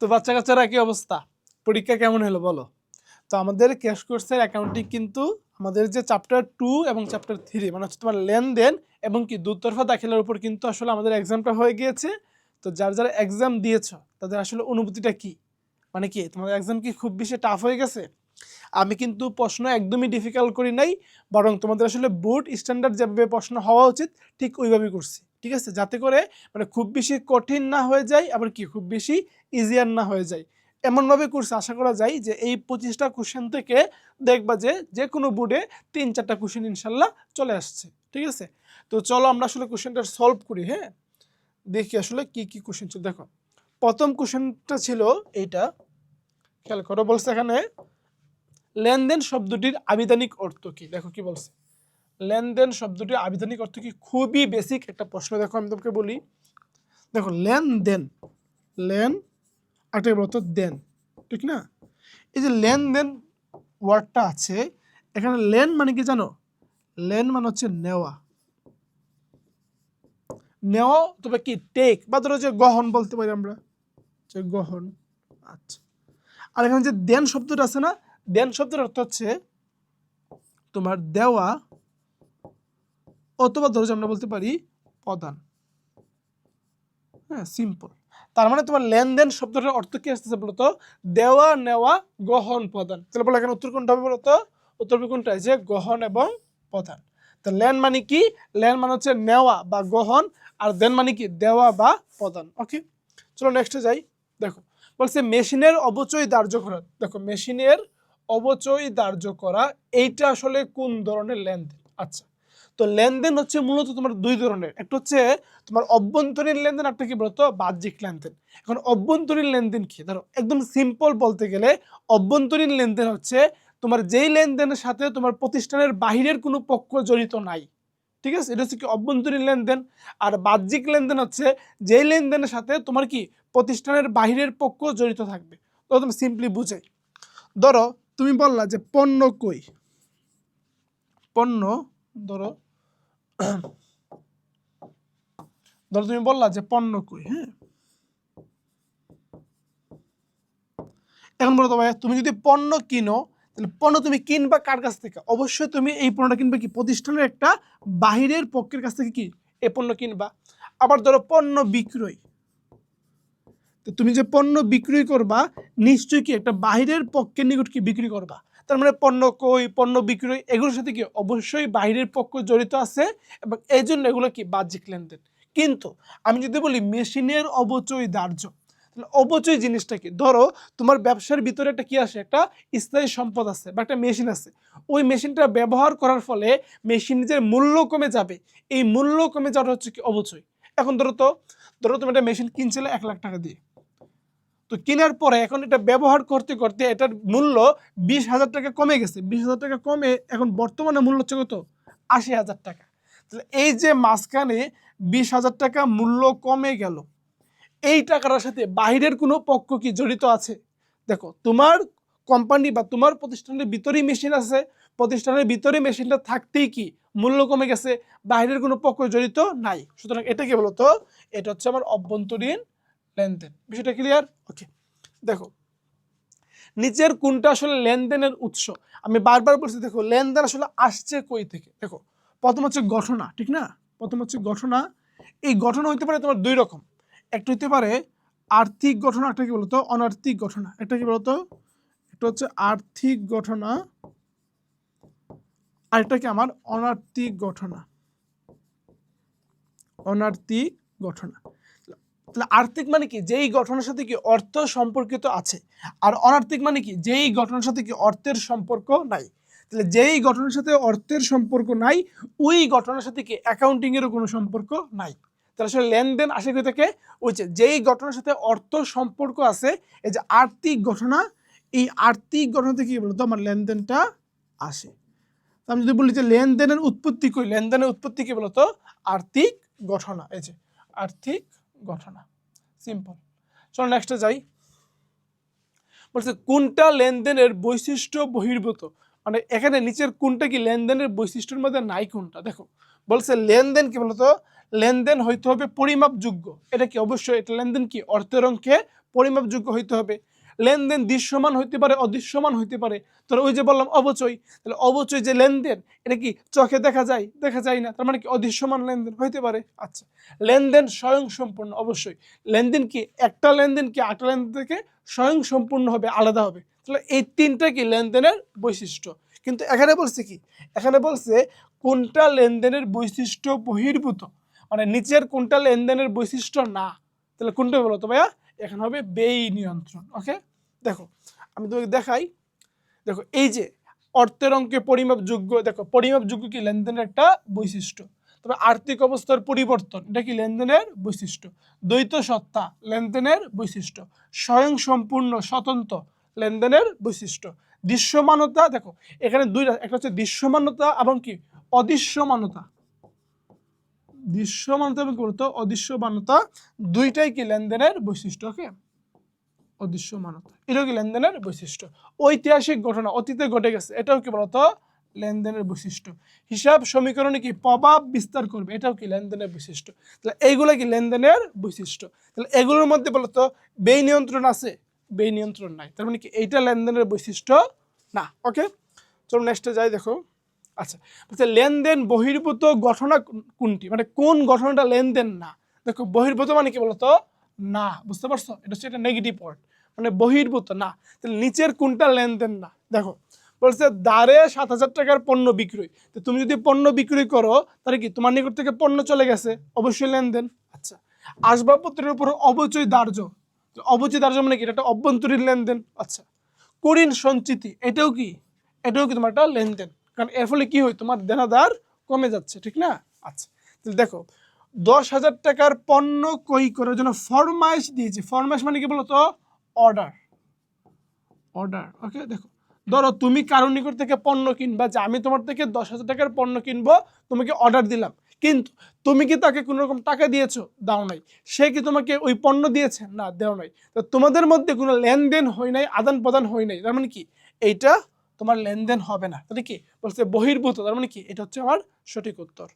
তো বাচ্চা কাচ্চারা কি অবস্থা, পরীক্ষা কেমন হলো বলো? তো আমাদের ক্যাশ কোর্সের অ্যাকাউন্টিং কিন্তু আমাদের যে চ্যাপ্টার 2 এবং চ্যাপ্টার 3 মানে হচ্ছে তোমার লেনদেন এবং কি দুতরফা দাখিলার উপর কিন্তু আসলে আমাদের এক্সামটা হয়ে গিয়েছে। তো যারা যারা এক্সাম দিয়েছো তাদের আসলে অনুভূতিটা কি, মানে কি তোমাদের এক্সাম কি খুব বেশি টাফ হয়ে গেছে? আমি কিন্তু প্রশ্ন একদমই ডিফিকাল্ট করি নাই, বরং তোমাদের আসলে বোর্ড স্ট্যান্ডার্ড যেভাবে প্রশ্ন হওয়া উচিত ঠিক ওইভাবেই করছি, ঠিক আছে? যাতে করে মানে খুব বেশি কঠিন না হয়ে যায়, আবার কি খুব বেশি ইজিয়ার না হয়ে যায়, এমনভাবে করছে আশা করা যায় যে এই 25টা কোশ্চেন থেকে দেখবা যে যে কোনো বোর্ডে 3-4টা কোশ্চেন ইনশাল্লাহ চলে আসছে, ঠিক আছে? তো চলো আমরা আসলে কোশ্চেনটা সলভ করি। হ্যাঁ, দেখি আসলে কি কি কোশ্চেন ছিল। দেখো প্রথম কোশ্চেনটা ছিল এইটা, খেয়াল করো। বলছে এখানে লেনদেন শব্দটির আবিধানিক অর্থ কি? দেখো কি বলছে, লেনদেন শব্দটির আবিধানিক অর্থ কি? খুবই বেসিক একটা প্রশ্ন। দেখো আমি তোমাকে বলি, দেখো লেনদেন, লেন একটা বলতো দেন, ঠিক না? এই যে লেনদেন ওয়ার্ডটা আছে এখানে, লেন মানে কি জানো? লেন মানে হচ্ছে নেওয়া, নেওয়া তবে কি টেক বা ধরো যে গ্রহণ বলতে পারি আমরা, যে গ্রহণ। আচ্ছা, আর এখানে যে দেন শব্দটা আছে না, দেন শব্দের অর্থ হচ্ছে তোমার দেওয়া, অথবা ধরো যে আমরা বলতে পারি প্রদান। হ্যাঁ, সিম্পল। তার মানে তোমার লেনদেন শব্দটার অর্থ কি আসতেছে বলতো? দেওয়া নেওয়া গ্রহণ প্রদান। তাহলে বলো এখানে উত্তর কোনটা হবে বলতো? উত্তর কোনটা? যে গ্রহণ এবং প্রদান। তো লেন মানে কি? লেন মানে হচ্ছে নেওয়া বা গ্রহণ, আর দেন মানে কি? দেওয়া বা প্রদান। ওকে, চলো নেক্সটে যাই। দেখো বলছে মেশিনের অবচয় ধার্য করা। দেখো মেশিনের অবচয় ধার্য করা, এইটা আসলে কোন ধরনের লেনদেন? আচ্ছা, তো লেনদেন হচ্ছে মূলত তোমার দুই ধরনের, একটা হচ্ছে তোমার অভ্যন্তরীণ লেনদেন, একটা কি বলতো বাহ্যিক লেনদেন। এখন অভ্যন্তরীণ লেনদেন কি? ধরো একদম সিম্পল বলতে গেলে অভ্যন্তরীণ লেনদেন হচ্ছে তোমার যেই লেনদেনের সাথে তোমার প্রতিষ্ঠানের বাহিরের কোনো পক্ষ জড়িত নাই, ঠিক আছে? এটা হচ্ছে কি অভ্যন্তরীণ লেনদেন। আর বাহ্যিক লেনদেন হচ্ছে যেই লেনদেনের সাথে তোমার কি প্রতিষ্ঠানের বাহিরের পক্ষ জড়িত থাকবে। তো তুমি সিম্পলি বুঝাই, ধরো তুমি বললা যে পণ্য কই, পণ্য ধরো ধরো তুমি বললা যে পণ্য কই। হ্যাঁ, এখন বলো তো ভাই, তুমি যদি পণ্য কিনো তাহলে পণ্য তুমি কিনবা কার কাছ থেকে? অবশ্যই তুমি এই পণ্যটা কিনবে কি প্রতিষ্ঠানের একটা বাহিরের পক্ষের কাছ থেকে কি এই পণ্য কিনবা। আবার ধরো পণ্য বিক্রয়, তো তুমি যে পণ্য বিক্রয় করবা নিশ্চয়ই কি একটা বাহিরের পক্ষের নিকট কি বিক্রি করবা। তার মানে পণ্য কই, পণ্য বিক্রয়, এগুলোর সাথে কি অবশ্যই বাহিরের পক্ষ জড়িত আছে, এবং এই জন্য এগুলো কি বাহ্যিক লেনদেন। কিন্তু আমি যদি বলি মেশিনের অবচয় ধার্য, তাহলে অবচয় জিনিসটা কি? ধরো তোমার ব্যবসার ভিতরে একটা কি আসে, একটা স্থায়ী সম্পদ আছে বা একটা মেশিন আছে, ওই মেশিনটা ব্যবহার করার ফলে মেশিনের যে মূল্য কমে যাবে, এই মূল্য কমে যাওয়াটা হচ্ছে কি অবচয়। এখন ধরো তুমি একটা মেশিন কিনছিলে 1 লাখ টাকা দিয়ে, তো কেনার পরে এখন এটা ব্যবহার করতে করতে এটার মূল্য 20,000 টাকা কমে গেছে। 20,000 টাকা কমে এখন বর্তমানে মূল্য হচ্ছে কত? 80,000 টাকা। তাহলে এই যে মাঝখানে 20,000 টাকা মূল্য কমে গেল, এই টাকার সাথে বাহিরের কোনো পক্ষ কি জড়িত আছে? দেখো তোমার কোম্পানি বা তোমার প্রতিষ্ঠানের ভিতরেই মেশিন আছে, প্রতিষ্ঠানের ভিতরে মেশিনটা থাকতেই কি মূল্য কমে গেছে, বাহিরের কোনো পক্ষ জড়িত নাই। সুতরাং এটা কি বলতো? এটা হচ্ছে আমার অভ্যন্তরীণ লেনদেন। বিষয়টা ক্লিয়ার? ওকে, দেখো নিচের কোনটা আসলে লেনদেনের উৎস? আমি বারবার বলছি, দেখো লেনদেন আসলে আসছে কই থেকে। দেখো প্রথম হচ্ছে ঘটনা, ঠিক না? প্রথম হচ্ছে ঘটনা। এই ঘটনা হইতে পারে তোমার দুই রকম, একটা হইতে পারে আর্থিক ঘটনা, একটা কি বলতো অনার্থিক ঘটনা। একটা কি বলতো? একটা হচ্ছে আর্থিক ঘটনা, আর একটা কি আমার অনার্থিক ঘটনা। অনার্থিক ঘটনা, তাহলে আর্থিক মানে কি যেই ঘটনার সাথে কি অর্থ সম্পর্কিত আছে, আর অনার্থিক মানে কি যেই ঘটনার সাথে কি অর্থের সম্পর্ক নাই। তাহলে যেই ঘটনার সাথে অর্থের সম্পর্ক নাই, ওই ঘটনার সাথে কি অ্যাকাউন্টিং এরও কোনো সম্পর্ক নাই। তাহলে আসলে লেনদেন আসে কোথা থেকে? ওই যে যেই ঘটনার সাথে অর্থ সম্পর্ক আছে, এই যে আর্থিক ঘটনা, এই আর্থিক ঘটনা থেকে কি বলতো আমার লেনদেনটা আসে। আমি যদি বলি যে লেনদেনের উৎপত্তি কই, লেনদেনের উৎপত্তি কি বলতো? আর্থিক ঘটনা। এই যে আর্থিক ঘটনা, সিম্পল। চলো নেক্সটে যাই। বলছে কোনটা লেনদেনের বৈশিষ্ট্য বহির্ভূত, মানে এখানে নিচের কোনটা কি লেনদেনের বৈশিষ্ট্যের মধ্যে নাই কোনটা? দেখো বলছে লেনদেন কি বলতো? লেনদেন হইতে হবে পরিমাপযোগ্য। এটা কি? অবশ্যই এটা লেনদেন কি অর্থের অঙ্কে পরিমাপযোগ্য হইতে হবে। লেনদেন দৃশ্যমান হইতে পারে, অদৃশ্যমান হইতে পারে। তাহলে ওই যে বললাম অবচয়, তাহলে অবচয় যে লেনদেন এটা কি চোখে দেখা যায়? দেখা যায় না, তার মানে কি অদৃশ্যমান লেনদেন হইতে পারে। আচ্ছা, লেনদেন স্বয়ংসম্পূর্ণ, অবশ্যই লেনদেন কি একটা লেনদেন কি আরেকটা লেনদেন থেকে স্বয়ংসম্পূর্ণ হবে, আলাদা হবে। তাহলে এই তিনটা কি লেনদেনের বৈশিষ্ট্য। কিন্তু এখানে বলছে কি, এখানে বলছে কোনটা লেনদেনের বৈশিষ্ট্য বহির্ভূত, মানে নিচের কোনটা লেনদেনের বৈশিষ্ট্য না। তাহলে কোনটা বলো তো ভাইয়া? এখানে হবে ব্যয় নিয়ন্ত্রণ। ওকে, দেখো আমি তোমাকে দেখাই। দেখো এই যে অর্থের অঙ্কে পরিমাপযোগ্য, দেখো পরিমাপযোগ্য কি লেনদেনের একটা বৈশিষ্ট্য। তবে আর্থিক অবস্থার পরিবর্তন এটা কি লেনদেনের বৈশিষ্ট্য। দ্বৈত সত্তা লেনদেনের বৈশিষ্ট্য। স্বয়ংসম্পূর্ণ স্বতন্ত্র লেনদেনের বৈশিষ্ট্য। দৃশ্যমানতা, দেখো এখানে দুইটা, একটা হচ্ছে দৃশ্যমানতা এবং কি অদৃশ্যমানতা। দৃশ্যমানতা এবং কি বলতো অদৃশ্যমানতা, দুইটাই কি লেনদেনের বৈশিষ্ট্য। ওকে, অদৃশ্যমানতা এটাও কি লেনদেনের বৈশিষ্ট্য। ঐতিহাসিক ঘটনা অতীতে ঘটে গেছে, এটাও কি বলতো লেনদেনের বৈশিষ্ট্য। হিসাব সমীকরণে কি প্রভাব বিস্তার করবে, এটাও কি লেনদেনের বৈশিষ্ট্য। তাহলে এইগুলো কি লেনদেনের বৈশিষ্ট্য। তাহলে এগুলোর মধ্যে বলতো ব্যয় নিয়ন্ত্রণ আছে, ব্যয় নিয়ন্ত্রণ নাই, তার মানে কি এইটা লেনদেনের বৈশিষ্ট্য না। ওকে, চলো নেক্সটে যাই। দেখো আচ্ছা, লেনদেন বহির্ভূত ঘটনা কোনটি, মানে কোন ঘটনাটা লেনদেন না। দেখো বহির্ভূত মানে কি বলতো না, বুঝতে পারছো? এটা হচ্ছে একটা নেগেটিভ ওয়ার্ড, মানে বহির্ভূত না। তাহলে নিচের কোনটা লেনদেন না। দেখো বলছে দাঁড়ে 7,000 টাকার পণ্য বিক্রয়। তো তুমি যদি পণ্য বিক্রয় করো তাহলে কি তোমার নিকট থেকে পণ্য চলে গেছে, অবশ্যই লেনদেন। আচ্ছা, আসবাবপত্রের উপর অবচয় দার্য, অবচয় দার্য মানে কি এটা একটা অভ্যন্তরীণ লেনদেন। আচ্ছা, কুঋণ সঞ্চিতি এটাও কি, এটাও কি তোমার একটা লেনদেন, কারণ এর ফলে কি হয় তোমার দেনাদার কমে যাচ্ছে, ঠিক না? আচ্ছা, তাহলে দেখো 10,000 টাকার পণ্য ক্রয় করার জন্য ফরমাইশ দিয়েছে। ফরমাইশ মানে কি বলতো অর্ডার, অর্ডার। ওকে, দেখো ধরো তুমি কারোর নিকট থেকে পণ্য কিনবা, যে আমি তোমার থেকে 10,000 টাকার পণ্য কিনবো, তোমাকে অর্ডার দিলাম, কিন্তু তুমি কি তাকে কোনো রকম টাকা দিয়েছো? দাও নাই। সে কি তোমাকে ওই পণ্য দিয়েছে? না, দেও নাই। তো তোমাদের মধ্যে কোনো লেনদেন হয় নাই, আদান প্রদান হয় নাই, তার মানে কি এইটা তোমার লেনদেন হবে না। তাহলে কি বলছে বহির্ভূত, তার মানে কি এটা হচ্ছে আমার সঠিক উত্তর।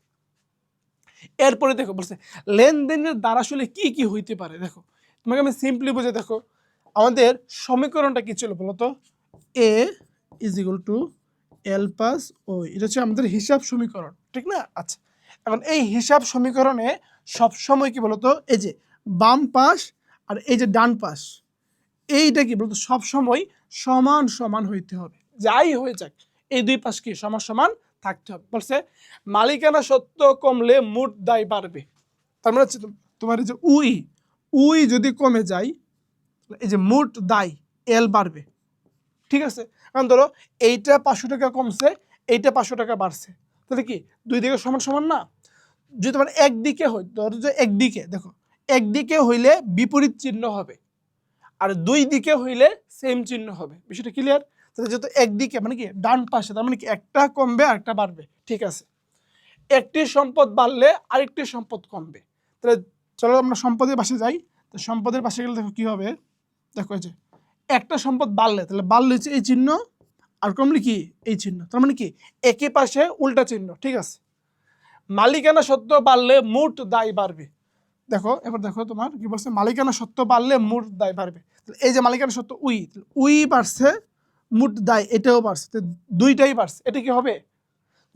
এরপরে দেখো বলছে লেনদেনের দ্বারা আসলে কি কি হইতে পারে। দেখো তোমাকে আমি সিম্পলি বুঝে, দেখো আমাদের সমীকরণটা কি ছিল বলতো, A is equal to L plus O, এটা হচ্ছে আমাদের হিসাব সমীকরণ, ঠিক না? আচ্ছা, এখন এই হিসাব সমীকরণে সবসময় কি বলতো এই যে বাম পাশ আর এই যে ডান পাশ, এইটা কি বলতো সবসময় সমান সমান হইতে হবে, যাই হয়ে যাক এই দুই পাশ কি সমান সমান থাকতে হবে। বলছে মালিকানা সত্ত্ব কমলে মোট দায় বাড়বে। তার মানে হচ্ছে তোমার এই যে উই, উই যদি কমে যায়, এই যে মোট দায় এল বাড়বে, ঠিক আছে? কারণ ধরো এইটা 500 টাকা কমছে, এইটা 500 টাকা বাড়ছে, তাহলে কি দুই দিকে সমান সমান না? যদি তোমার একদিকে হয়, ধরো যে একদিকে, দেখো একদিকে হইলে বিপরীত চিহ্ন হবে, আর দুই দিকে হইলে সেম চিহ্ন হবে। বিষয়টা ক্লিয়ার? তাহলে যেহেতু একদিকে মানে কি ডান পাশে, তার মানে কি একটা কমবে আর একটা বাড়বে, ঠিক আছে? একটি সম্পদ বাড়লে আরেকটি সম্পদ কমবে। তাহলে চলো আমরা সম্পদের পাশে যাই। তো সম্পদের পাশে গেলে দেখো কি হবে, দেখো এই যে একটা সম্পদ বাড়লে, তাহলে বাড়লে হচ্ছে এই চিহ্ন, আর কমলে কি এই চিহ্ন, তার মানে কি একই পাশে উল্টা চিহ্ন, ঠিক আছে? মালিকানা সত্ত্ব বাড়লে মোট দায় বাড়বে। দেখো এবার দেখো তোমার কি বলছে, মালিকানা সত্ত্ব বাড়লে মোট দায় বাড়বে। এই যে মালিকানা সত্ত্ব উই, উই বাড়ছে, মোট দায় এটাও বাড়ছে, দুইটাই বাড়ছে, এটা কি হবে?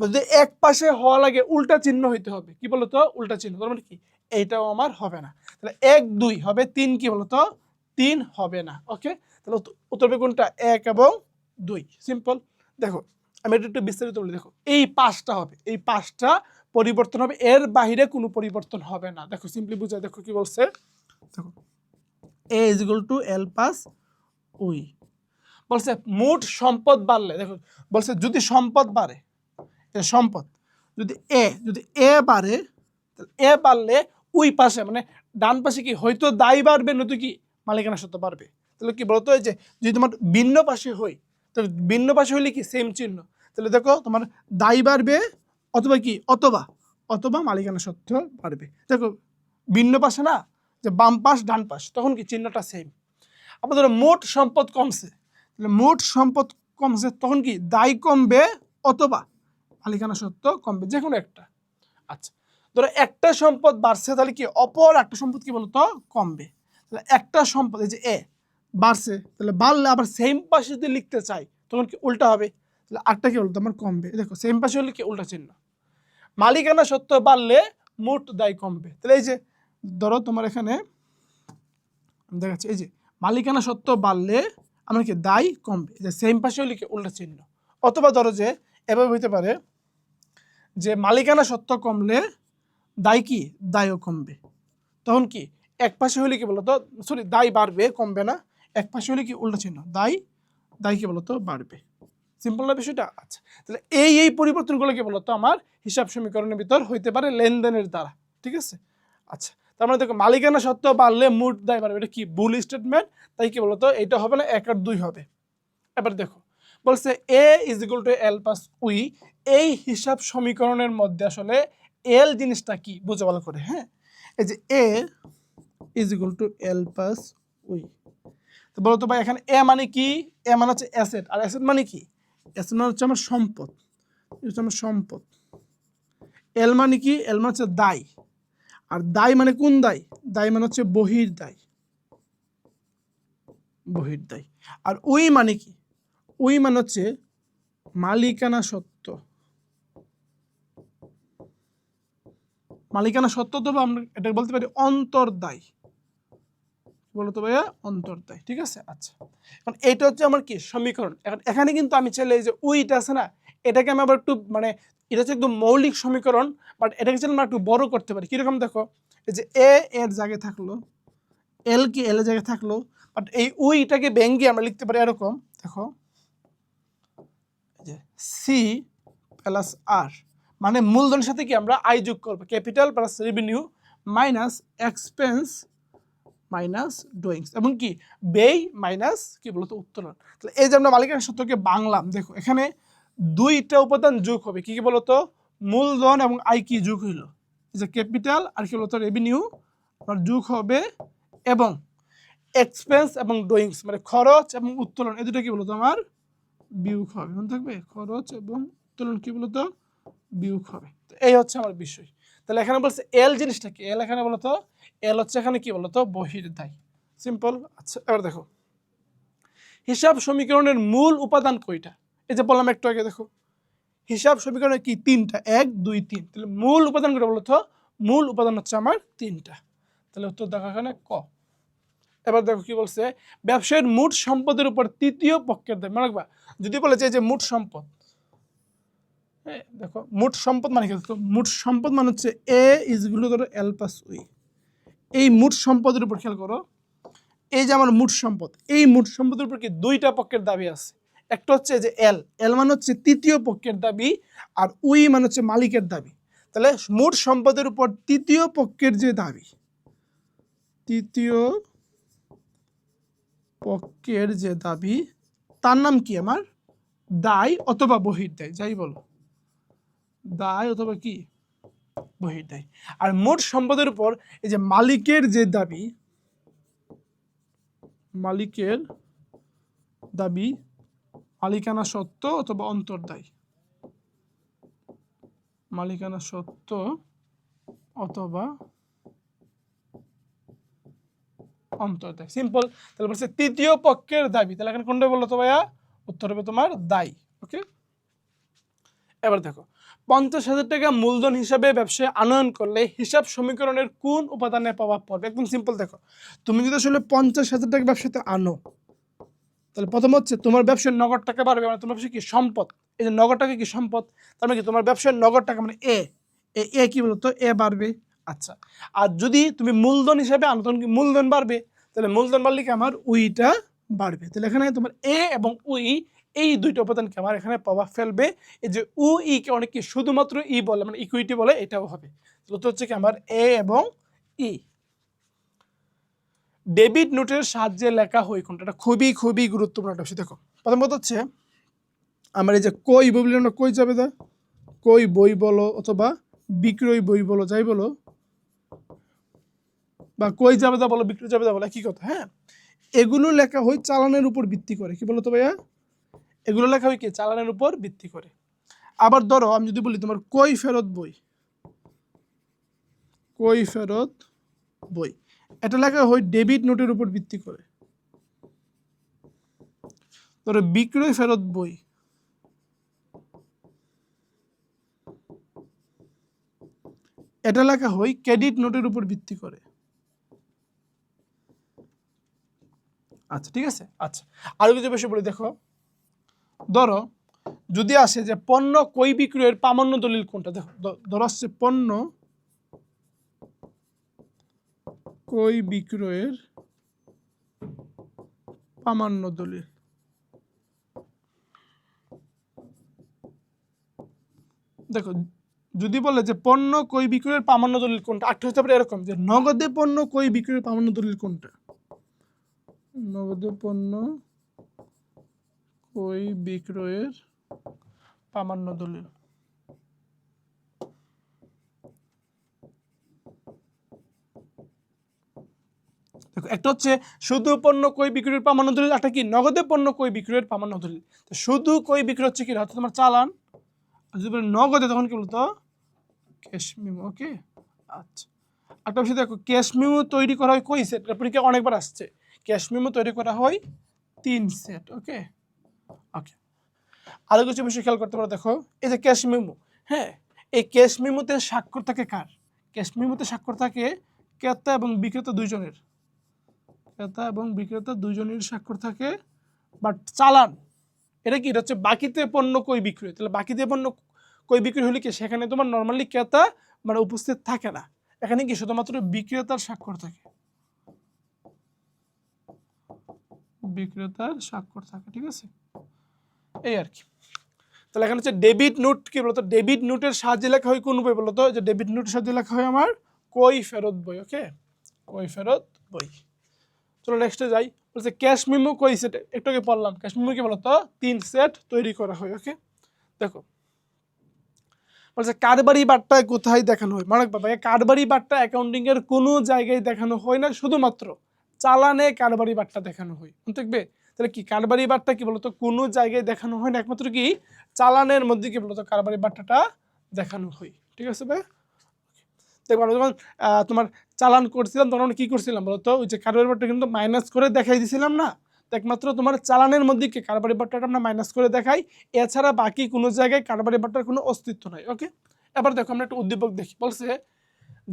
যদি এক পাশে হওয়া লাগে উল্টা চিহ্ন হইতে হবে, কি বলতো উল্টা চিহ্ন, তার মানে কি এইটাও আমার হবে না। তাহলে 1 2 হবে, 3 কি বলতো 3 হবে না। ওকে, তাহলে উত্তর হবে কোনটা 1 এবং 2, সিম্পল। দেখো আমি এটা একটু বিস্তারিত বলি। দেখো এই 5টা হবে, এই 5টা পরিবর্তন হবে, এর বাইরে কোনো পরিবর্তন হবে না। দেখো সিম্পলি বুঝাই, দেখো কি বলছে, দেখো A is equal to L plus OE. বলছে মোট সম্পদ বাড়লে, দেখো বলছে যদি সম্পদ বাড়ে, সম্পদ যদি এ বাড়ে, এ বাড়লে ওই পাশে মানে ডান পাশে কি হয়তো দায় বাড়বে, নয়তো কি মালিকানা সত্ত্ব বাড়বে। তাহলে কি বলতো এই যে যদি তোমার ভিন্ন পাশে হয়, তাহলে ভিন্ন পাশে হইলে কি সেম চিহ্ন, তাহলে দেখো তোমার দায় বাড়বে অথবা কি অথবা অথবা মালিকানা সত্ত্ব বাড়বে। দেখো ভিন্ন পাশে না, যে বাম পাশ ডান পাশ, তখন কি চিহ্নটা সেম। আবার ধরো মোট সম্পদ কমছে, তাহলে মোট সম্পদ কমছে তখন কি দায় কমবে অথবা মালিকানা সত্ত্ব কমবে, যে কোনো একটা। আচ্ছা, ধরো একটা সম্পদ বাড়ছে, তাহলে কি অপর একটা সম্পদ কি বলতো কমবে। তাহলে একটা সম্পদ এই যে এ বাড়ছে, তাহলে বাড়লে আবার সেম পাশে যদি লিখতে চাই তখন কি উল্টা হবে, তাহলে আটটা কি বলতো আমার কমবে। দেখো সেম পাশে হলে কি উল্টা চিহ্ন, মালিকানা সত্ত্ব বাড়লে মোট দায় কমবে। তাহলে এই যে ধরো তোমার এখানে দেখাচ্ছে এই যে মালিকানা সত্ত্ব বাড়লে আমার কি দায় কমবে, যে সেম পাশে হলে কি উল্টা চিহ্ন। অথবা ধরো যে এভাবে হইতে পারে যে মালিকানা সত্ত্ব কমলে দায় কি দায়ও কমবে, তখন কি এক পাশে হলে কি বলতো সরি দায় বাড়বে কমবে না, এক পাশে হলে কি উল্টা চিহ্ন দায় দায় কি বলতো বাড়বে। সিম্পল না বিষয়টা? আচ্ছা, তাহলে এই পরিবর্তনগুলো কি বলতো আমার হিসাব সমীকরণের ভিতর হইতে পারে লেনদেনের দ্বারা, ঠিক আছে। আচ্ছা, তার মানে দেখো মালিকানা সত্ত্ব বাড়লে মোট দায় বাড়বে, এটা কি ভুল স্টেটমেন্ট, তাই কি বলতো এটা হবে না, 1 আর 2 হবে। এবার দেখো বলছে A is equal to L plus OE, এই হিসাব সমীকরণের মধ্যে আসলে এল জিনিসটা কি বুঝে ভালো করে। হ্যাঁ, এই যে A is equal to L plus OE, তো বলতো ভাই এখানে এ মানে কি, এ মানে হচ্ছে অ্যাসেট, আর অ্যাসেট মানে কি, অ্যাসেট মানে হচ্ছে আমার সম্পদ, এটা আমার সম্পদ। এল মানে কি, এল মানে হচ্ছে দায়, আর দায় মানে কোন দায়, দায় মানে হচ্ছে বহির দায়, বহির দায়। আর উই মানে কি, উই মানে হচ্ছে মালিকানা সত্ত্ব, মালিকানা সত্ত্ব তো আমরা এটা বলতে পারি অন্তর্দায়, বলতো ভাইয়া অন্তর্দায়, ঠিক আছে। আচ্ছা, এখন এটা হচ্ছে আমার কি সমীকরণ। এখন এখানে কিন্তু আমি চাইলে এই যে উইটা আছে না, এটাকে আমি আবার একটু মানে এটা হচ্ছে একদম মৌলিক সমীকরণ, বাট এটাকে চাইলে আমরা একটু বড় করতে পারি। কিরকম দেখো, এই যে এ এর জায়গায় থাকলো, এল কি এল এর জায়গায় থাকলো, বাট এই উইটাকে ভেঙে আমরা লিখতে পারি এরকম, দেখো যে সি প্লাস আর, মানে মূলধনের সাথে কি আমরা আই যোগ করবো, capital plus revenue minus expense minus ডুইংস, এবং কি ব্যয় মাইনাস কি বলতো উত্তোলন। তাহলে এই যে আমরা মালিকানা সত্ত্বকে বাংলাম, দেখো এখানে দুইটা উপাদান যোগ হবে, কি কি বলতো মূলধন এবং আয় কি যোগ হইল, যে ক্যাপিটাল আর কি বলতো রেভিনিউ যোগ হবে, এবং এক্সপেন্স এবং ডুইংস মানে খরচ এবং উত্তোলন এই দুটো কি বলতো আমার বিয়োগ হবে, মনে থাকবে খরচ এবং উত্তোলন কি বলতো বিয়োগ হবে। তো এই হচ্ছে আমার বিষয়। তাহলে এখানে বলছে এল জিনিসটা কি, এল এখানে বলতো এল হচ্ছে এখানে কি বলতো বহির দায়, সিম্পল। আচ্ছা, এবার দেখো হিসাব সমীকরণের মূল উপাদান কয়টা, এই যে বললাম একটু আগে, দেখো হিসাব সমীকরণের কি তিনটা, 1 2 3, তাহলে মূল উপাদান কয়টা বলতো, মূল উপাদান হচ্ছে আমার তিনটা, তাহলে উত্তর দেখো এখানে ক। এবার দেখো কি বলছে, ব্যবসায়ের মোট সম্পদের উপর তৃতীয় পক্ষের দায়, মনে রাখবা যদি বলে যে মোট সম্পদ, দেখো মোট সম্পদ মানে কি, মোট সম্পদ মানে হচ্ছে A is equal to L plus OE, এই মোট সম্পদের উপর খেয়াল করো, এই যে আমার মোট সম্পদ, এই মোট সম্পদের উপর কি দুইটা পক্ষের দাবি আছে, একটা হচ্ছে যে এল, এল মানে হচ্ছে তৃতীয় পক্ষের দাবি, আর উই মানে হচ্ছে মালিকের দাবি। তাহলে মোট সম্পদের উপর তৃতীয় পক্ষের যে দাবি, তৃতীয় পক্ষের যে দাবি তার নাম কি আমার দায় অথবা বহির্দায়, যাই বলো দায় অথবা কি বহির্দায়। আর মোট সম্পদের উপর এই যে মালিকের যে দাবি, মালিকের দাবি মালিকানা সত্ত্ব অথবা অন্তর্দায়, মালিকানা সত্ত্ব অথবা অন্তর্দায়, সিম্পল। তাহলে বলছে তৃতীয় পক্ষের দাবি, তাহলে এখানে কোনটা বলতো ভাইয়া, উত্তর হবে তোমার দায়। ওকে, এবার দেখো 50,000 টাকা মূলধন হিসাবে ব্যবসায় আনয়ন করলে হিসাব সমীকরণের কোন উপাদানের প্রভাব পড়বে, একদম সিম্পল। দেখো তুমি যদি আসলে 50,000 টাকা ব্যবসাতে আনো, তাহলে প্রথম হচ্ছে তোমার ব্যবসার নগদ টাকা বাড়বে, মানে তোমার ব্যবসা কি সম্পদ, এই যে নগদ টাকা কি সম্পদ, তার মানে কি তোমার ব্যবসার নগদ টাকা মানে এ কি বলতো এ বাড়বে। আচ্ছা, আর যদি তুমি মূলধন হিসাবে আনো তখন কি মূলধন বাড়বে, তাহলে মূলধন বাড়লে কি আমার উইটা বাড়বে। তাহলে এখানে তোমার এ এবং উই এই দুইটা উপাদানকে আমার এখানে প্রভাব ফেলবে। এই যে উ ই কে অনেকে শুধুমাত্র ই বলে, মানে ইকুইটি বলে, এটাও হবে। তো হচ্ছে কি আমার এ এবং ই। ডেবিট নোটের সাহায্যে লেখা হয় কোনটা, এটা খুবই খুবই গুরুত্বপূর্ণ একটা বিষয়। দেখো প্রথমত হচ্ছে আমার এই যে কই বই বলি আমরা, কই যাবে দা কই বই বলো অথবা বিক্রয় বই বলো, যাই বলো, বা কই যাবে দা বলো বিক্রয় যাবে দা বলো, কি কথা। হ্যাঁ, এগুলো লেখা হয় চালানের উপর ভিত্তি করে, কি বলো তো ভাইয়া, এগুলো লেখা হয় কি চালানের উপর ভিত্তি করে। আবার ধরো আমি যদি বলি তোমার কই ফেরত বই, কই ফেরত বই, এটা লেখা হয় ডেবিট নোটের উপর ভিত্তি করে। ধরো বিক্রয় ফেরত বই, এটা লেখা হয় ক্রেডিট নোটের উপর ভিত্তি করে। আচ্ছা ঠিক আছে। আচ্ছা আরো কিছু বিষয় বলি, দেখো ধরো যদি আসে যে পণ্য ক্রয় বিক্রয়ের প্রামাণ্য দলিল কোনটা, দেখো ধরো আসছে পণ্য ক্রয় বিক্রয়ের প্রামাণ্য দলিল। দেখো যদি বলে যে পণ্য ক্রয় বিক্রয়ের প্রামাণ্য দলিল কোনটা, আরেকটা হতে পারে এরকম যে নগদে পণ্য ক্রয় বিক্রয়ের প্রামাণ্য দলিল কোনটা, নগদে পণ্য ক্রয় বিক্রয়ের প্রামাণ্য দলিল। দেখো একটা হচ্ছে শুধু পণ্য ক্রয় বিক্রয়ের প্রামাণ্য দলিল, একটা কি নগদে পণ্য ক্রয় বিক্রয়ের প্রামাণ্য দলিল। তো শুধু ক্রয় বিক্রয় হচ্ছে কি অর্থাৎ তোমার চালান, যদি বলে নগদে তখন কি বলতো ক্যাশ মেমো। ওকে আচ্ছা একটা বিষয় দেখো, ক্যাশ মেমো তৈরি করা হয় কই সেট, পরীক্ষা অনেকবার আসছে। ক্যাশ মেমো তৈরি করা হয় 3 সেট। ওকে ওকে আরো কিছু বিষয় খেয়াল করতে পারো, দেখো এই যে ক্যাশ মেমো, হ্যাঁ এই ক্যাশ মেমোতে স্বাক্ষর থাকে কার, ক্যাশ মেমোতে স্বাক্ষর থাকে ক্রেতা এবং বিক্রেতা দুইজনের, ক্রেতা এবং বিক্রেতা দুইজনের স্বাক্ষর থাকে। বাট চালান এটা কি, এটা হচ্ছে বাকিতে পণ্য ক্রয় বিক্রয়। তাহলে বাকিতে পণ্য ক্রয় বিক্রয় হলে কি সেখানে তোমার নর্মালি ক্রেতা মানে উপস্থিত থাকে না, এখানে কি শুধুমাত্র বিক্রেতার স্বাক্ষর থাকে, বিক্রেতার স্বাক্ষর থাকে। ঠিক আছে এই আর কি। তাহলে এখানে হচ্ছে ডেবিট নোট কি বলতো, ডেবিট নোটের সাহায্যে লেখা হয় কোন বই বলতো, যে ডেবিট নোটের সাহায্যে লেখা হয় আমার ক্রয় ফেরত বই। ওকে ক্রয় ফেরত বই। চলো নেক্সটে যাই, বলছে ক্যাশ মেমো কই সেট, একটু আগে পড়লাম ক্যাশ মেমো কি বলতো 3 সেট তৈরি করা হয়। ওকে দেখো বলছে কারবারি বার্তা কোথায় দেখানো হয়, মানে বাবা কারবারি বার্তা অ্যাকাউন্টিং এর কোনো জায়গায় দেখানো হয় না, শুধুমাত্র চালানে কারবারি বার্তা দেখানো হয়। দেখবে তাহলে কি কারবারি বার্তা কি বলতো কোনো জায়গায় দেখানো হয় না, একমাত্র কি চালানের মধ্যে কি বলতো কারবারি বার্তাটা দেখানো হয়। ঠিক আছে ভাই, দেখো আমরা যখন তোমার চালান করছিলাম তখন কি করছিলাম বলতো, ওই যে কারবারি বার্তা কিন্তু মাইনাস করে দেখাই দিছিলাম না, তো একমাত্র তোমার চালানের মধ্যে কি কারবারি বার্তাটা আমরা মাইনাস করে দেখাই, এছাড়া বাকি কোনো জায়গায় কারবারি বার্তার কোনো অস্তিত্ব নাই। ওকে এবার দেখো আমরা একটা উদ্দীপক দেখি, বলছে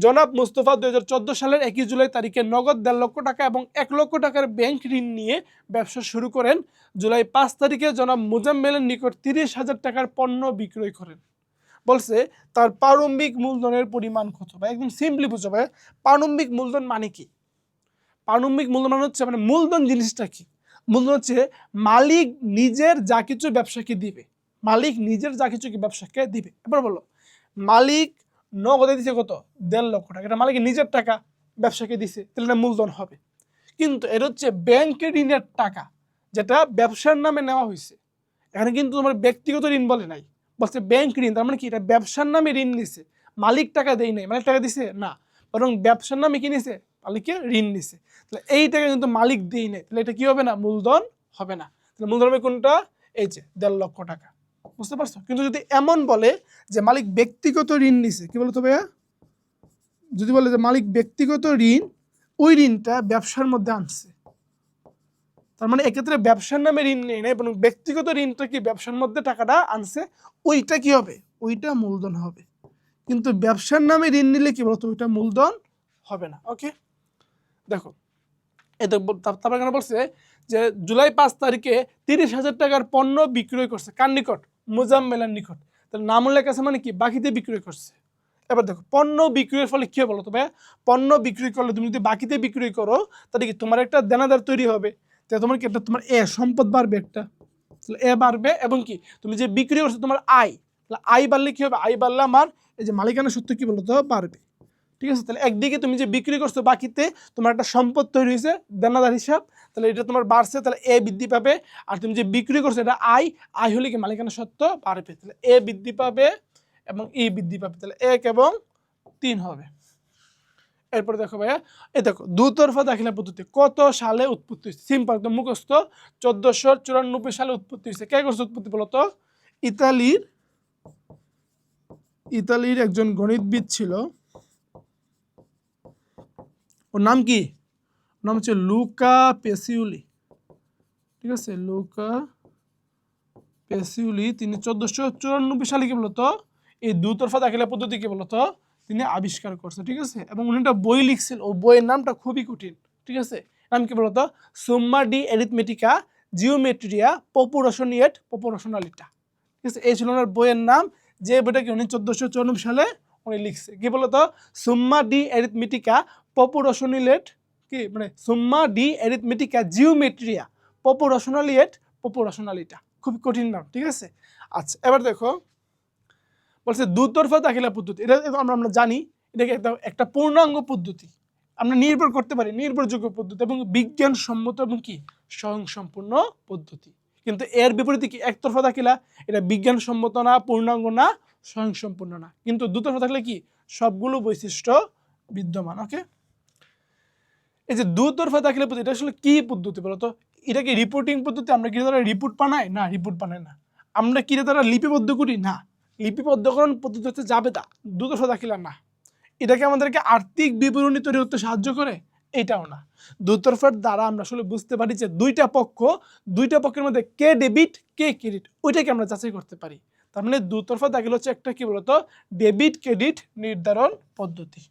জনাব মুস্তফা 2014 সালের 1 জুলাই তারিখে নগদ 1.5 লক্ষ টাকা এবং 1 লক্ষ টাকার ব্যাংক ঋণ নিয়ে ব্যবসা শুরু করেন। জুলাই 5 তারিখে জনাব মুজাম্মেলের নিকট 30,000 টাকার পণ্য বিক্রয় করেন। বলছে তার প্রারম্ভিক মূলধনের পরিমাণ কত, বা একদম সিম্পলি বুঝো ভাই প্রারম্ভিক মূলধন মানে কি, প্রারম্ভিক মূলধন মানে হচ্ছে মানে মূলধন জিনিসটা কি, মূলধন হচ্ছে মালিক নিজের যা কিছু ব্যবসাকে দিবে, মালিক নিজের যা কিছু কি ব্যবসাকে দিবে। এবার বলো মালিক নগদে দিছে কত 1.5 লক্ষ টাকা, এটা মালিকের নিজের টাকা ব্যবসাকে দিছে, তাহলে এটা মূলধন হবে। কিন্তু এটা হচ্ছে ব্যাংকের ঋণের টাকা যেটা ব্যবসার নামে নেওয়া হয়েছে, এখানে কিন্তু তোমার ব্যক্তিগত ঋণ বলে নাই, বলছে ব্যাংক ঋণ, তার মানে কি এটা ব্যবসার নামে ঋণ নিছে, মালিক টাকা দেয় নাই, মালিক টাকা দিছে না, বরং ব্যবসার নামে কি নিছে মালিককে ঋণ নিছে, তাহলে এই টাকা কিন্তু মালিক দেয় নাই, তাহলে এটা কি হবে না মূলধন হবে না। তাহলে মূলধন হবে কোনটা, এই যে 1.5 লক্ষ টাকা, বুঝতে পারছো। কিন্তু যদি এমন বলে যে মালিক ব্যক্তিগত ঋণ নিছে, কি বলতো ভাইয়া, যদি বলে যে মালিক ব্যক্তিগত ঋণ ওই ঋণটা ব্যবসার মধ্যে আনছে, তার মানে এক্ষেত্রে ব্যবসার নামে ঋণ নেই না এবং ব্যক্তিগত ঋণটা কি ব্যবসার মধ্যে টাকাটা আনছে, ওইটা কি হবে ওইটা মূলধন হবে। কিন্তু ব্যবসার নামে ঋণ নিলে কি বলতো ওইটা মূলধন হবে না। ওকে দেখো এটা তারপরে কেন বলছে যে জুলাই 5 তারিখে 30,000 টাকার পণ্য বিক্রয় করছে, কার নিকট, মুজাম্মেলের নিকট, তাহলে নাম উল্লেখ আছে মানে কি বাকিতে বিক্রয় করছে। এবার দেখো পণ্য বিক্রয়ের ফলে কি বলো তো ভাই, পণ্য বিক্রি করলে তুমি যদি বাকিতে বিক্রয় করো তাহলে কি তোমার একটা দেনাদার তৈরি হবে, তাহলে তোমার কি একটা তোমার সম্পদ বাড়বে একটা, তাহলে বাড়বে এবং কি তুমি যে বিক্রি করছো তোমার আয়, তাহলে আয় বাড়লে কি হবে, আয় বাড়লে আমার এই যে মালিকানা সত্ত্ব কি বলতো বাড়বে। ঠিক আছে, তাহলে একদিকে তুমি যে বিক্রি করছো বাকিতে তোমার একটা সম্পদ তৈরি হয়েছে দেনাদার হিসাব, তাহলে এটা তোমার বাড়ছে, তাহলে বৃদ্ধি পাবে। আর তুমি যে বিক্রি করছো এটা আয়, আয় হলে কি মালিকানা সত্ত্ব বাড়বে, তাহলে বৃদ্ধি পাবে এবং বৃদ্ধি পাবে, তাহলে 1 এবং 3 হবে। এরপরে দেখো ভাইয়া এই দেখো দুতরফা দাখিলা পদ্ধতি কত সালে উৎপত্তি হয়েছে, সিম্পল একদম মুখস্থ, 1494 সালে উৎপত্তি হয়েছে। কে করছে উৎপত্তি বলতো, ইতালির একজন গণিতবিদ ছিল, ওর নাম কি? নাম হচ্ছে লুকা পেসিউলি, ঠিক আছে? লুকা পেসিউলি তিনি 1494 সালে কি বলতো এই দুতরফা দাখিলা পদ্ধতি কি বলতো তিনি আবিষ্কার করছে, ঠিক আছে? এবং উনি একটা বই লিখছেন, ও বইয়ের নামটা খুবই কঠিন, ঠিক আছে? নাম কি বলতো? সুম্মা ডি এরিথমেটিকা জিওমেট্রিয়া পপুলেশনিয়েট পপুলেশনালিটা, ঠিক আছে? এই ছিল ওনার বইয়ের নাম, যে বইটাকে উনি 1494 সালে উনি লিখছে। কি বলতো? সুম্মা ডি এরিথমেটিকা পপুলেশনিলেট, কি মানে সুম্মা ডি এরিথমেটিকা জিওমেট্রিয়া পপুলেশনালিয়েট পপুলেশনালিটা, খুব কঠিন নাম, ঠিক আছে? আচ্ছা এবার দেখো বলছে দুতরফা দাখিলা পদ্ধতি, এটা আমরা জানি এটাকে একটা পূর্ণাঙ্গ পদ্ধতি, আমরা নির্ভর করতে পারি, নির্ভরযোগ্য পদ্ধতি এবং বিজ্ঞানসম্মত এবং কি স্বয়ংসম্পূর্ণ পদ্ধতি। কিন্তু এর বিপরীতে কি একতরফা দাখিলা, এটা বিজ্ঞানসম্মত না, পূর্ণাঙ্গ না, স্বয়ংসম্পূর্ণ না। কিন্তু দুতরফা দাখিলা কি সবগুলো বৈশিষ্ট্য বিদ্যমান। ওকে, এই যে দুতরফা দাখিলা পদ্ধতি, এটা আসলে কি পদ্ধতি বলতো? এটা কি রিপোর্টিং পদ্ধতি? আমরা কি দ্বারা রিপোর্ট বানাই? না, রিপোর্ট বানাই না। আমরা কি দ্বারা লিপিবদ্ধ করি? না, লিপিবদ্ধকরণ পদ্ধতি হচ্ছে জাবেদা, দুতরফা দাখিলা না। এটাকে আমাদেরকে আর্থিক বিবরণী তৈরি করতে সাহায্য করে? এটাও না। দুতরফার দ্বারা আমরা আসলে বুঝতে পারি যে দুইটা পক্ষের মধ্যে কে ডেবিট কে ক্রেডিট, ওইটাকে আমরা যাচাই করতে পারি। তার মানে দুতরফা দাখিলা হচ্ছে একটা কি বলতো ডেবিট ক্রেডিট নির্ধারণ পদ্ধতি।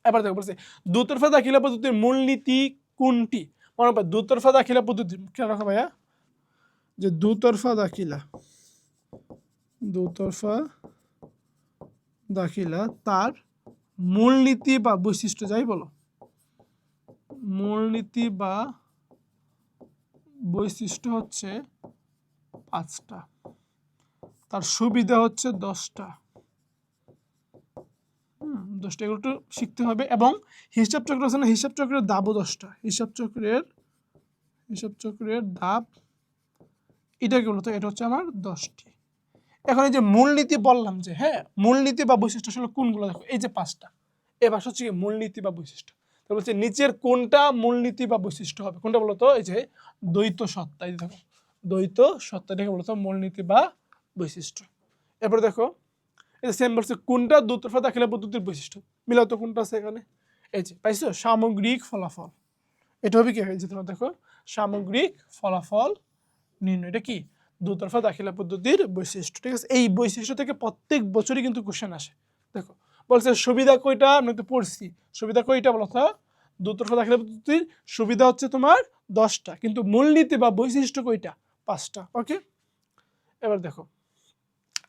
এবার দেখো বলছে দুতরফা দাখিলা পদ্ধতির মূলনীতি কোনটি? মনে রাখবা দুতরফা দাখিলা পদ্ধতি খেয়াল রাখো ভাইয়া, যে দুতরফা দাখিলা তার মূলনীতি বা বৈশিষ্ট্য, যাই বলো, মূলনীতি বা বৈশিষ্ট্য হচ্ছে 5টা, তার সুবিধা হচ্ছে 10টা। 10টা, এগুলো একটু শিখতে হবে। এবং হিসাব চক্র আছে না, হিসাব চক্রের ধাপও 10টা, হিসাব চক্রের ধাপ এটা কি বলতো, এটা হচ্ছে আমার 10টি। এখন এই যে মূলনীতি বললাম যে হ্যাঁ মূলনীতি বা বৈশিষ্ট্য আসলে কোনগুলো, দেখো এই যে 5টা, এই ভাষা হচ্ছে মূলনীতি বা বৈশিষ্ট্য। তো বলছে নিচের কোনটা মূলনীতি বা বৈশিষ্ট্য হবে? কোনটা বলতো? এই যে দ্বৈত সত্তা, এই দেখো দ্বৈত সত্তা, এটাকে বলতো মূলনীতি বা বৈশিষ্ট্য। এরপরে দেখো এই যে সেম বলছে কোনটা দুতরফা দাখিলা পদ্ধতির বৈশিষ্ট্য, মিলাও তো কোনটা আছে এখানে, এই যে পাইছো সামগ্রিক ফলাফল। এটা হবে কি, এই যে তোমরা দেখো সামগ্রিক ফলাফল নির্ণয়, এটা কি দুতরফা দাখিলা পদ্ধতির বৈশিষ্ট্য, ঠিক আছে? এই বৈশিষ্ট্য থেকে প্রত্যেক বছরই কিন্তু কোশ্চেন আসে। দেখো বলছে সুবিধা কয়টা, আমি তো পড়ছি, সুবিধা কয়টা বলো তো? দুতরফা দাখিলা পদ্ধতির সুবিধা হচ্ছে তোমার 10টা, কিন্তু মূলনীতি বা বৈশিষ্ট্য কয়টা? 5টা। ওকে, এবার দেখো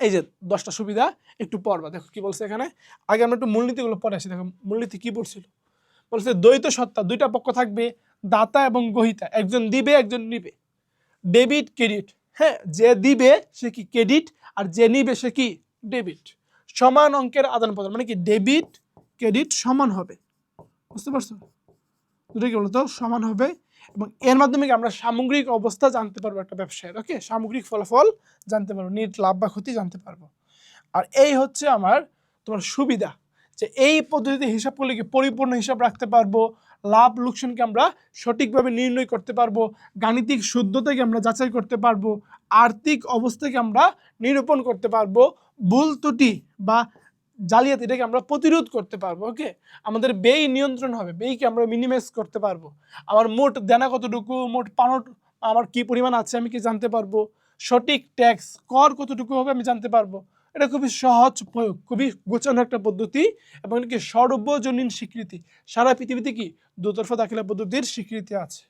এই যে 10টা সুবিধা একটু পড়বা, দেখো কি বলছে এখানে। আগে আমরা একটু মূলনীতিগুলো পড়ে আসি। দেখো মূলনীতি কি বলছিল, বলছে দ্বৈত সত্তা, দুইটা পক্ষ থাকবে, দাতা এবং গ্রহীতা, একজন দিবে একজন নিবে, ডেবিট ক্রেডিট, হ্যাঁ যে দিবে সে কি ক্রেডিট আর যে নিবে সে কি ডেবিট, সমান অঙ্কের আদান প্রদান, মানে কি ডেবিট ক্রেডিট সমান হবে, বুঝতে পারছো? দুটো কি বলতো সমান হবে। এবং এর মাধ্যমে আমরা সামগ্রিক অবস্থা জানতে পারবো একটা ব্যবসায়ের। ওকে, সামগ্রিক ফলাফল জানতে পারবো, নিট লাভ বা ক্ষতি জানতে পারবো। আর এই হচ্ছে আমার তোমার সুবিধা, যে এই পদ্ধতিতে হিসাব করলে কি পরিপূর্ণ হিসাব রাখতে পারবো, লাভ লোকসানকে আমরা সঠিকভাবে নির্ণয় করতে পারবো, গাণিতিক শুদ্ধতাকে আমরা যাচাই করতে পারবো, আর্থিক অবস্থাকে আমরা নিরূপণ করতে পারবো, ভুল ত্রুটি বা জালিয়াতি এটাকে আমরা প্রতিরোধ করতে পারবো। ওকে, আমাদের ব্যয় নিয়ন্ত্রণ হবে, ব্যয়কে আমরা মিনিমাইজ করতে পারবো, আমার মোট দেনা কতটুকু, মোট পাওনা আমার কি পরিমাণ আছে আমি কি জানতে পারবো, সঠিক ট্যাক্স কর কতটুকু হবে আমি জানতে পারবো। এটা খুবই সহজ প্রয়োগ, খুবই গোছানো একটা পদ্ধতি এবং কি সর্বজনীন স্বীকৃতি, সারা পৃথিবীতে কি দুতরফা দাখিলা পদ্ধতির স্বীকৃতি আছে।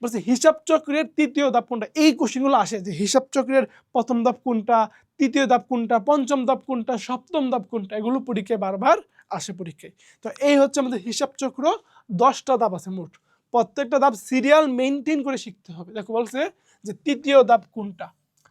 বলছে হিসাব চক্রের তৃতীয় ধাপ কোনটা? এই কোশ্চেনগুলো আসে যে হিসাব চক্রের প্রথম ধাপ কোনটা, তৃতীয় ধাপ কোনটা, পঞ্চম ধাপ কোনটা, সপ্তম ধাপ কোনটা, এগুলো পরীক্ষায় বারবার আসে পরীক্ষায়। তো এই হচ্ছে আমাদের হিসাব চক্র, 10টা ধাপ আছে মোট, প্রত্যেকটা ধাপ সিরিয়াল মেনটেন করে শিখতে হবে। দেখো বলছে যে তৃতীয় ধাপ কোনটা,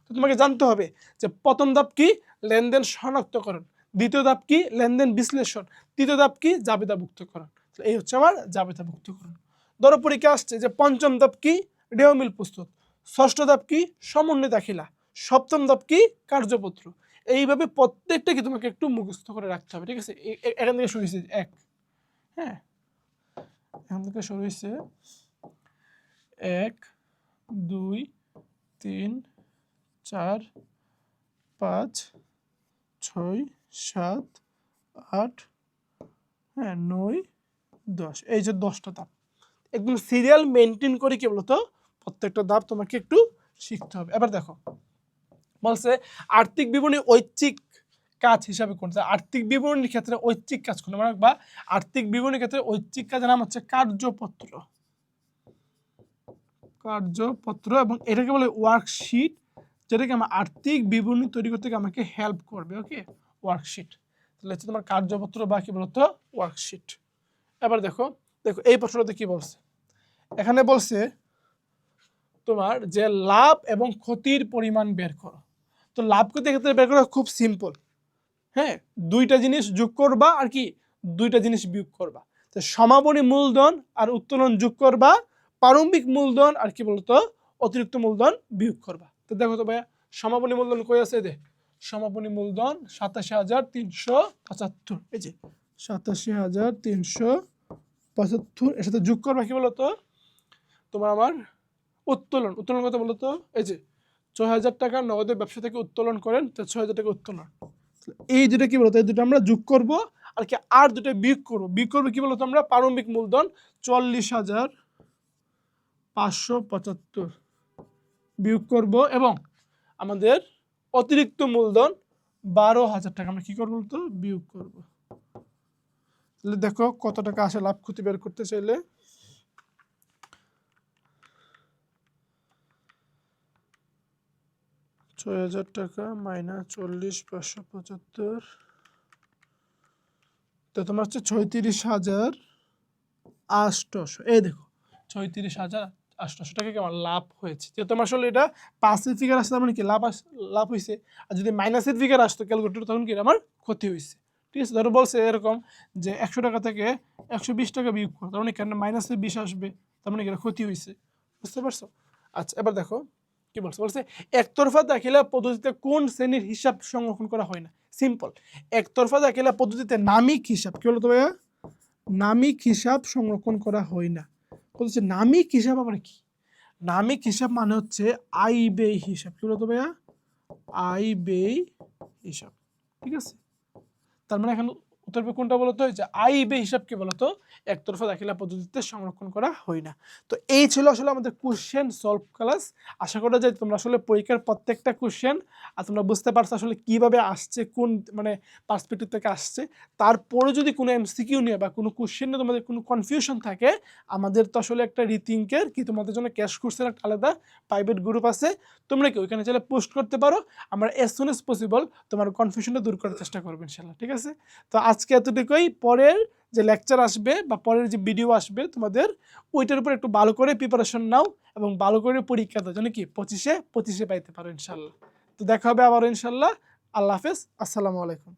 তো তোমাকে জানতে হবে যে প্রথম ধাপ কি লেনদেন শনাক্তকরণ, দ্বিতীয় ধাপ কি লেনদেন বিশ্লেষণ, তৃতীয় ধাপ কি জাবেদাভুক্তকরণ। এই হচ্ছে আমার জাবেদাভুক্তকরণ। ধরো পরীক্ষা আসছে যে পঞ্চম ধাপ কি ডেওমিল প্রস্তুত, ষষ্ঠ ধাপ কি সমন্বয় দাখিলা, সপ্তম ধাপ কি কার্যপত্র। এইভাবে প্রত্যেকটা কি তোমাকে একটু মুখস্থ করে রাখতে হবে, ঠিক আছে? এখান থেকে শুরু হয়েছে 1, হ্যাঁ এখান থেকে শুরু হয়েছে 1 2 3 4 5 6 7 8 9 10, এই যে 10টা ধাপ একদম সিরিয়াল মেনটেন করে কি বলতো প্রত্যেকটা ধাপ তোমাকে একটু শিখতে হবে। এবার দেখো বলছে আর্থিক বিবরণী ঐচ্ছিক কাজ হিসাবে কোনটা, আর্থিক বিবরণীর ক্ষেত্রে ঐচ্ছিক কাজ কোনটা, মানে বা আর্থিক বিবরণীর ক্ষেত্রে ঐচ্ছিক কাজের নাম হচ্ছে কার্যপত্র, কার্যপত্র, এবং এটাকে বলে ওয়ার্কশিট, যেটাকে আমার আর্থিক বিবরণী তৈরি করতে আমাকে হেল্প করবে। ওকে, ওয়ার্কশিট তাহলে হচ্ছে তোমার কার্যপত্র বা কি বলতো ওয়ার্কশিট। এবার দেখো দেখো এই প্রশ্নটাতে কি বলছে, এখানে বলছে তোমার যে লাভ এবং ক্ষতির পরিমাণ বের করো। তো লাভ ক্ষতির ক্ষেত্রে বের করা খুব সিম্পল, হ্যাঁ, দুইটা জিনিস যোগ করবা আর কি দুইটা জিনিস বিয়োগ করবা। তো সমাপনী মূলধন আর উত্তোলন যোগ করবা, প্রারম্ভিক মূলধন আর কি বলতো অতিরিক্ত মূলধন বিয়োগ করবা। তো দেখো তো ভাইয়া সমাপনী মূলধন কই আছে, দে সমাপনী মূলধন 87,375, এই যে 87,375, এর সাথে যোগ করবা কি বলতো তোমার আমার উত্তোলন, উত্তোলন কত বলতো, এই যে 6,000 টাকা নগদের ব্যবসা থেকে উত্তোলন করেন, তো 6,000 টাকা উত্তোলন। এই দুটো কি বলতো, এই দুটো আমরা যোগ করব আর কি আর দুটো বিয়োগ করবো, বিয়োগ করবো কি বলতো আমরা প্রারম্ভিক মূলধন 40,575 বিয়োগ করব এবং আমাদের অতিরিক্ত মূলধন 12,000 টাকা আমরা কি করবো বলতো বিয়োগ করব। তাহলে দেখো কত টাকা আসে লাভ ক্ষতি বের করতে চাইলে, টাকা মাইনাস 40,575, তো তোমার হচ্ছে 36,800। এই দেখো 36,800 টাকা কেমন লাভ হয়েছে, যে তোমার আসলে এটা প্লাসের ফিগার আসছে মানে কি লাভ হয়েছে, আর যদি মাইনাসের ফিগার আসতো ক্যালকুলেটর তখন কি আমার ক্ষতি হয়েছে। ঠিক আছে, ধরো বলছে এরকম যে 100 টাকা থেকে 120 টাকা বিয়োগ করো, তার মানে কেন মাইনাসে 20 আসবে, তার মানে কি ক্ষতি হয়েছে, বুঝতে পারছো। আচ্ছা এবার দেখো কি বলছে, বলছে একতরফা দাখিলা পদ্ধতিতে কোন শ্রেণীর হিসাব সংরক্ষণ করা হয় না। সিম্পল, একতরফা দাখিলা পদ্ধতিতে নামিক হিসাব কি বলতো ভাইয়া, নামিক হিসাব সংরক্ষণ করা হয় না। বলছে নামিক হিসাব আবার কি, নামিক হিসাব মানে হচ্ছে আয় ব্যয় হিসাব, কি বলতো ভাইয়া আয় ব্যয় হিসাব। ঠিক আছে, তার মানে এখন উত্তর কোনটা বলতো, যে আয় ব্যয় হিসাবকে বলতো একতরফা দাখিলা পদ্ধতিতে সংরক্ষণ করা হয় না। তো এই ছিল আসলে আমাদের কোশ্চেন সলভ ক্লাস। আশা করা যায় তোমরা আসলে পরীক্ষার প্রত্যেকটা কোশ্চেন আর তোমরা বুঝতে পারছো আসলে কিভাবে আসছে, কোন মানে পার্সপেক্টিভ থেকে আসছে। তারপরে যদি কোনো এমসিকিউ নিয়ে বা কোনো কোশ্চেন নিয়ে তোমাদের কোনো কনফিউশন থাকে, আমাদের তো আসলে একটা রিথিঙ্কের কি তোমাদের জন্য ক্যাশ কোর্সের একটা আলাদা প্রাইভেট গ্রুপ আছে, তোমরা কি ওইখানে চাইলে পোস্ট করতে পারো, আমরা অ্যাজ সুন অ্যাজ পসিবল তোমার কনফিউশনটা দূর করার চেষ্টা করবো ইনশাল্লাহ। ঠিক আছে, তো আজকে এতটুকুই, পরের যে লেকচার আসবে বা পরের যে ভিডিও আসবে তোমাদের ওইটার উপর একটু ভালো করে প্রিপারেশন নাও এবং ভালো করে পরীক্ষা দাও যেন কি 25-এ পাইতে পারো ইনশাল্লাহ। তো দেখা হবে আবার ইনশাল্লাহ। আল্লাহ হাফেজ, আসসালামু আলাইকুম।